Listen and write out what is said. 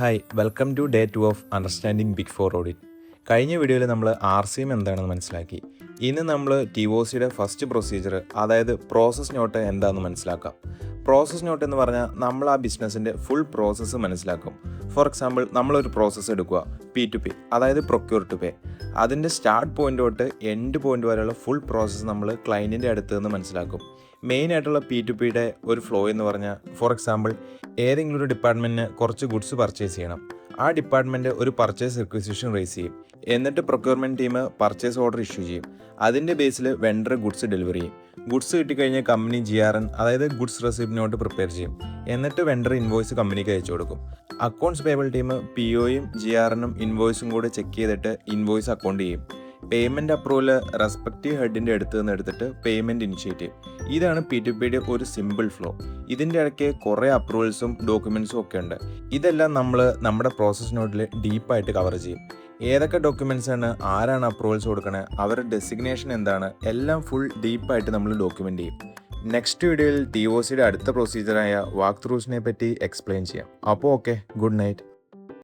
Hi welcome to day 2 of understanding big four audit. കഴിഞ്ഞ വീഡിയോയിൽ നമ്മൾ RCM എന്താണെന്ന് മനസ്സിലാക്കി. ഇന്ന് നമ്മൾ TOCയുടെ ഫസ്റ്റ് പ്രൊസീജിയർ, അതായത് പ്രോസസ് നോട്ട് എന്താണെന്ന് മനസ്സിലാക്കാം. പ്രോസസ് നോട്ട് എന്ന് പറഞ്ഞാൽ നമ്മൾ ആ ബിസിനസ്സിൻ്റെ ഫുൾ പ്രോസസ്സ് മനസ്സിലാക്കും. ഫോർ എക്സാമ്പിൾ, നമ്മളൊരു പ്രോസസ്സ് എടുക്കുക, P2P, അതായത് പ്രൊക്യൂർ ടു പേ. അതിൻ്റെ സ്റ്റാർട്ട് പോയിൻ്റ് തൊട്ട് എൻഡ് പോയിൻ്റ് വരെയുള്ള ഫുൾ പ്രോസസ്സ് നമ്മൾ ക്ലയൻറ്റിൻ്റെ അടുത്ത് നിന്ന് മനസ്സിലാക്കും. മെയിനായിട്ടുള്ള P2Pയുടെ ഒരു ഫ്ലോ എന്ന് പറഞ്ഞാൽ, ഫോർ എക്സാമ്പിൾ, ഏതെങ്കിലും ഒരു ഡിപ്പാർട്ട്മെൻറ്റിന് കുറച്ച് ഗുഡ്സ് പർച്ചേസ് ചെയ്യണം. ആ ഡിപ്പാർട്ട്മെൻറ്റ് ഒരു പർച്ചേസ് റിക്വസിഷൻ റേസ് ചെയ്യും. എന്നിട്ട് procurement team purchase order issue ചെയ്യും. അതിൻ്റെ ബേസിൽ വെണ്ടർ ഗുഡ്സ് ഡെലിവറി ചെയ്യും. ഗുഡ്സ് കിട്ടിക്കഴിഞ്ഞാൽ കമ്പനി GRN, അതായത് ഗുഡ്സ് റെസിപ്റ്റ് നോട്ട് പ്രിപ്പയർ ചെയ്യും. എന്നിട്ട് വെണ്ടർ ഇൻവോയ്സ് കമ്പനിക്ക് അയച്ചു കൊടുക്കും. അക്കൗണ്ട്സ് പേബിൾ ടീം POയും GRNും ഇൻവോയ്സും കൂടെ ചെക്ക് ചെയ്തിട്ട് ഇൻവോയ്സ് അക്കൗണ്ട് ചെയ്യും. പേയ്മെൻറ്റ് അപ്രൂവൽ റെസ്പെക്റ്റീവ് ഹെഡിൻ്റെ അടുത്ത് നിന്ന് എടുത്തിട്ട് പേയ്മെൻറ്റ് ഇനിഷ്യേറ്റ് ചെയ്യും. ഇതാണ് P2Pയുടെ ഒരു സിമ്പിൾ ഫ്ലോ. ഇതിൻ്റെ ഇടയ്ക്ക് കുറേ അപ്രൂവൽസും ഡോക്യുമെൻറ്റ്സും ഒക്കെ ഉണ്ട്. ഇതെല്ലാം നമ്മൾ നമ്മുടെ പ്രോസസ് നോട്ടിൽ ഡീപ്പായിട്ട് കവർ ചെയ്യും. ഏതൊക്കെ ഡോക്യുമെൻറ്റ്സാണ്, ആരാണ് അപ്രൂവൽസ് കൊടുക്കണത്, അവരുടെ ഡെസിഗ്നേഷൻ എന്താണ്, എല്ലാം ഫുൾ ഡീപ്പായിട്ട് നമ്മൾ ഡോക്യുമെൻ്റ് ചെയ്യും. നെക്സ്റ്റ് വീഡിയോയിൽ TOCയുടെ അടുത്ത പ്രൊസീജിയറായ വാക്ക് ത്രൂസിനെ പറ്റി എക്സ്പ്ലെയിൻ ചെയ്യാം. അപ്പോൾ ഓക്കെ, ഗുഡ് നൈറ്റ്.